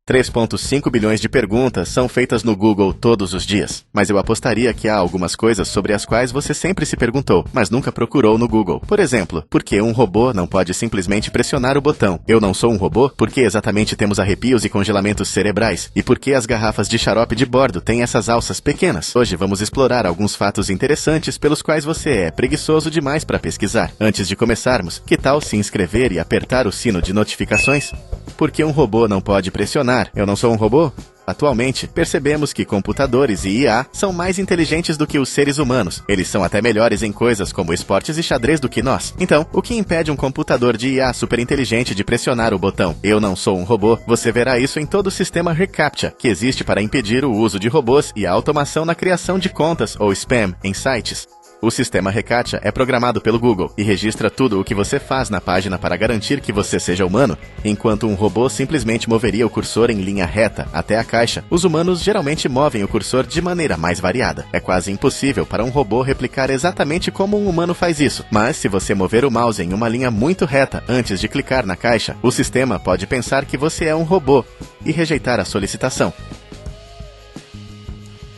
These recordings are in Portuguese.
3,5 bilhões de perguntas são feitas no Google todos os dias. Mas eu apostaria que há algumas coisas sobre as quais você sempre se perguntou, mas nunca procurou no Google. Por exemplo, por que um robô não pode simplesmente pressionar o botão? Eu não sou um robô? Por que exatamente temos arrepios e congelamentos cerebrais? E por que as garrafas de xarope de bordo têm essas alças pequenas? Hoje vamos explorar alguns fatos interessantes pelos quais você é preguiçoso demais para pesquisar. Antes de começarmos, que tal se inscrever e apertar o sino de notificações? Por que um robô não pode pressionar? Eu não sou um robô? Atualmente, percebemos que computadores e IA são mais inteligentes do que os seres humanos. Eles são até melhores em coisas como esportes e xadrez do que nós. Então, o que impede um computador de IA superinteligente de pressionar o botão "Eu não sou um robô"? Você verá isso em todo o sistema reCAPTCHA, que existe para impedir o uso de robôs e a automação na criação de contas ou spam em sites. O sistema reCAPTCHA é programado pelo Google e registra tudo o que você faz na página para garantir que você seja humano. Enquanto um robô simplesmente moveria o cursor em linha reta até a caixa, os humanos geralmente movem o cursor de maneira mais variada. É quase impossível para um robô replicar exatamente como um humano faz isso. Mas se você mover o mouse em uma linha muito reta antes de clicar na caixa, o sistema pode pensar que você é um robô e rejeitar a solicitação.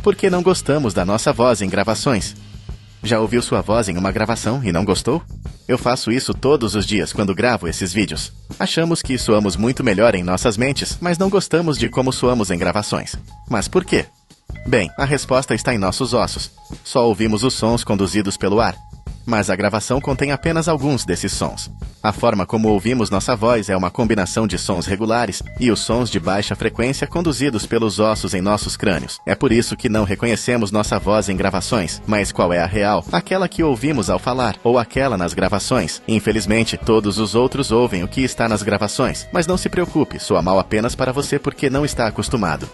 Por que não gostamos da nossa voz em gravações? Já ouviu sua voz em uma gravação e não gostou? Eu faço isso todos os dias quando gravo esses vídeos. Achamos que soamos muito melhor em nossas mentes, mas não gostamos de como soamos em gravações. Mas por quê? Bem, a resposta está em nossos ossos. Só ouvimos os sons conduzidos pelo ar. Mas a gravação contém apenas alguns desses sons. A forma como ouvimos nossa voz é uma combinação de sons regulares e os sons de baixa frequência conduzidos pelos ossos em nossos crânios. É por isso que não reconhecemos nossa voz em gravações. Mas qual é a real? Aquela que ouvimos ao falar, ou aquela nas gravações? Infelizmente, todos os outros ouvem o que está nas gravações. Mas não se preocupe, soa mal apenas para você porque não está acostumado.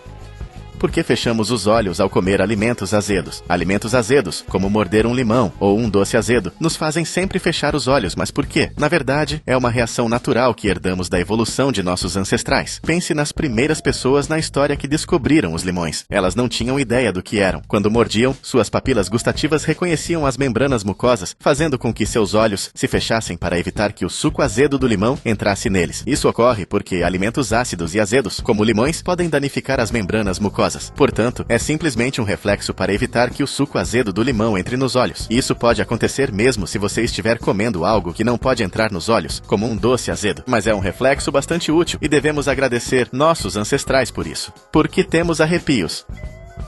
Por que fechamos os olhos ao comer alimentos azedos? Alimentos azedos, como morder um limão ou um doce azedo, nos fazem sempre fechar os olhos, mas por quê? Na verdade, é uma reação natural que herdamos da evolução de nossos ancestrais. Pense nas primeiras pessoas na história que descobriram os limões. Elas não tinham ideia do que eram. Quando mordiam, suas papilas gustativas reconheciam as membranas mucosas, fazendo com que seus olhos se fechassem para evitar que o suco azedo do limão entrasse neles. Isso ocorre porque alimentos ácidos e azedos, como limões, podem danificar as membranas mucosas. Portanto, é simplesmente um reflexo para evitar que o suco azedo do limão entre nos olhos. Isso pode acontecer mesmo se você estiver comendo algo que não pode entrar nos olhos, como um doce azedo. Mas é um reflexo bastante útil e devemos agradecer nossos ancestrais por isso. Porque temos arrepios.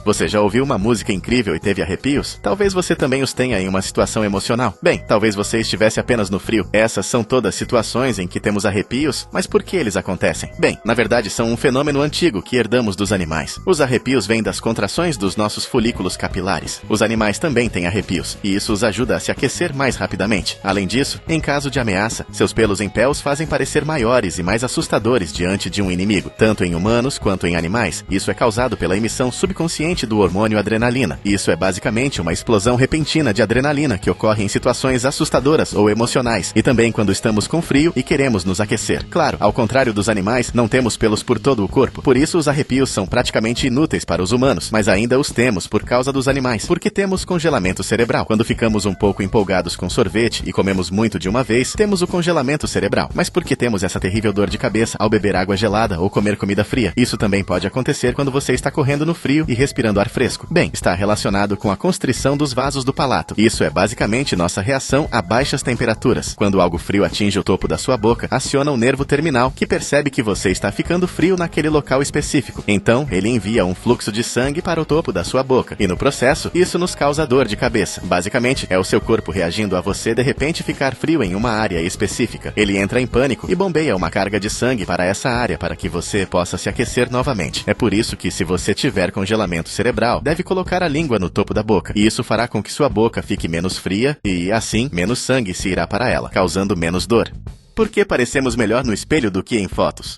Você já ouviu uma música incrível e teve arrepios? Talvez você também os tenha em uma situação emocional. Bem, talvez você estivesse apenas no frio. Essas são todas situações em que temos arrepios, mas por que eles acontecem? Bem, na verdade são um fenômeno antigo que herdamos dos animais. Os arrepios vêm das contrações dos nossos folículos capilares. Os animais também têm arrepios, e isso os ajuda a se aquecer mais rapidamente. Além disso, em caso de ameaça, seus pelos em pé os fazem parecer maiores e mais assustadores diante de um inimigo, tanto em humanos quanto em animais. Isso é causado pela emissão subconsciente do hormônio adrenalina. Isso é basicamente uma explosão repentina de adrenalina que ocorre em situações assustadoras ou emocionais, e também quando estamos com frio e queremos nos aquecer. Claro, ao contrário dos animais, não temos pelos por todo o corpo. Por isso, os arrepios são praticamente inúteis para os humanos, mas ainda os temos por causa dos animais, porque temos congelamento cerebral. Quando ficamos um pouco empolgados com sorvete e comemos muito de uma vez, temos o congelamento cerebral. Mas por que temos essa terrível dor de cabeça ao beber água gelada ou comer comida fria? Isso também pode acontecer quando você está correndo no frio e respirando ar fresco. Bem, está relacionado com a constrição dos vasos do palato. Isso é basicamente nossa reação a baixas temperaturas. Quando algo frio atinge o topo da sua boca, aciona um nervo terminal que percebe que você está ficando frio naquele local específico. Então, ele envia um fluxo de sangue para o topo da sua boca. E no processo, isso nos causa dor de cabeça. Basicamente, é o seu corpo reagindo a você de repente ficar frio em uma área específica. Ele entra em pânico e bombeia uma carga de sangue para essa área para que você possa se aquecer novamente. É por isso que se você tiver congelamento cerebral, deve colocar a língua no topo da boca, e isso fará com que sua boca fique menos fria e, assim, menos sangue se irá para ela, causando menos dor. Por que parecemos melhor no espelho do que em fotos?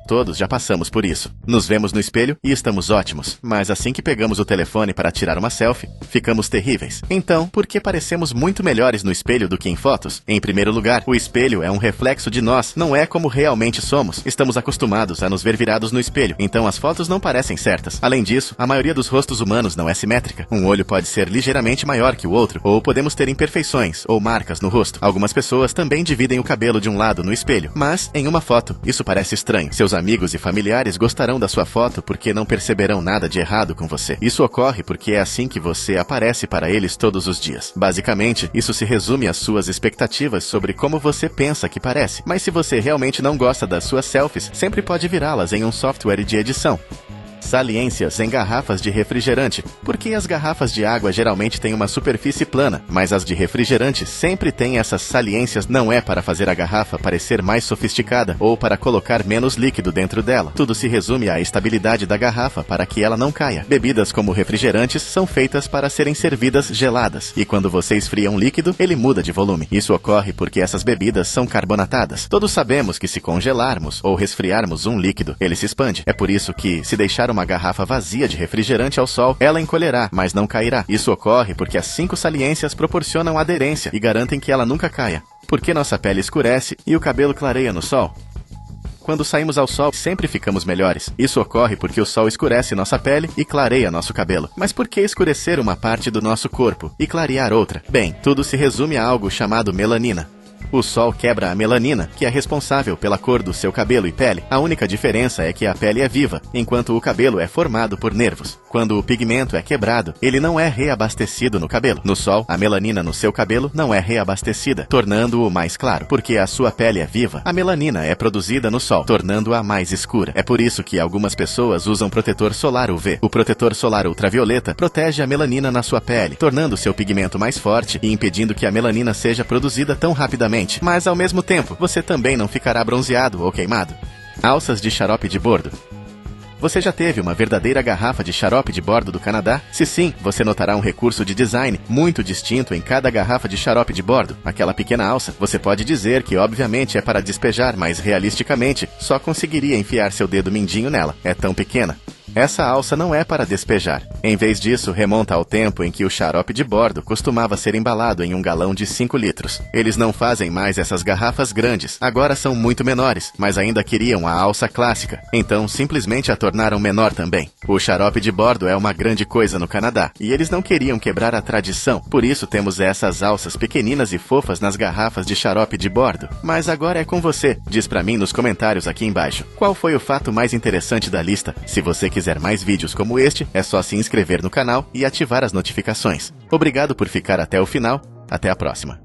Todos já passamos por isso. Nos vemos no espelho e estamos ótimos, mas assim que pegamos o telefone para tirar uma selfie, ficamos terríveis. Então, por que parecemos muito melhores no espelho do que em fotos? Em primeiro lugar, o espelho é um reflexo de nós, não é como realmente somos. Estamos acostumados a nos ver virados no espelho, então as fotos não parecem certas. Além disso, a maioria dos rostos humanos não é simétrica. Um olho pode ser ligeiramente maior que o outro, ou podemos ter imperfeições ou marcas no rosto. Algumas pessoas também dividem o cabelo de um lado no espelho, mas, em uma foto, isso parece estranho. Seus Seus amigos e familiares gostarão da sua foto porque não perceberão nada de errado com você. Isso ocorre porque é assim que você aparece para eles todos os dias. Basicamente, isso se resume às suas expectativas sobre como você pensa que parece. Mas se você realmente não gosta das suas selfies, sempre pode virá-las em um software de edição. Saliências em garrafas de refrigerante. Porque as garrafas de água geralmente têm uma superfície plana, mas as de refrigerante sempre têm essas saliências. Não é para fazer a garrafa parecer mais sofisticada ou para colocar menos líquido dentro dela. Tudo se resume à estabilidade da garrafa para que ela não caia. Bebidas como refrigerantes são feitas para serem servidas geladas, e quando você esfria um líquido, ele muda de volume. Isso ocorre porque essas bebidas são carbonatadas. Todos sabemos que se congelarmos ou resfriarmos um líquido, ele se expande. É por isso que, se deixar uma garrafa vazia de refrigerante ao sol, ela encolherá, mas não cairá. Isso ocorre porque as 5 saliências proporcionam aderência e garantem que ela nunca caia. Porque nossa pele escurece e o cabelo clareia no sol? Quando saímos ao sol, sempre ficamos melhores. Isso ocorre porque o sol escurece nossa pele e clareia nosso cabelo. Mas por que escurecer uma parte do nosso corpo e clarear outra? Bem, tudo se resume a algo chamado melanina. O sol quebra a melanina, que é responsável pela cor do seu cabelo e pele. A única diferença é que a pele é viva, enquanto o cabelo é formado por nervos. Quando o pigmento é quebrado, ele não é reabastecido no cabelo. No sol, a melanina no seu cabelo não é reabastecida, tornando-o mais claro. Porque a sua pele é viva, a melanina é produzida no sol, tornando-a mais escura. É por isso que algumas pessoas usam protetor solar UV. O protetor solar ultravioleta protege a melanina na sua pele, tornando seu pigmento mais forte e impedindo que a melanina seja produzida tão rapidamente. Mas ao mesmo tempo, você também não ficará bronzeado ou queimado. Alças de xarope de bordo. Você já teve uma verdadeira garrafa de xarope de bordo do Canadá? Se sim, você notará um recurso de design muito distinto em cada garrafa de xarope de bordo. Aquela pequena alça, você pode dizer que obviamente é para despejar, mas realisticamente, só conseguiria enfiar seu dedo mindinho nela. É tão pequena. Essa alça não é para despejar. Em vez disso, remonta ao tempo em que o xarope de bordo costumava ser embalado em um galão de 5 litros. Eles não fazem mais essas garrafas grandes. Agora são muito menores, mas ainda queriam a alça clássica. Então, simplesmente a tornaram menor também. O xarope de bordo é uma grande coisa no Canadá, e eles não queriam quebrar a tradição. Por isso temos essas alças pequeninas e fofas nas garrafas de xarope de bordo. Mas agora é com você. Diz pra mim nos comentários aqui embaixo. Qual foi o fato mais interessante da lista? Se você quiser mais vídeos como este, é só se inscrever no canal e ativar as notificações. Obrigado por ficar até o final. Até a próxima.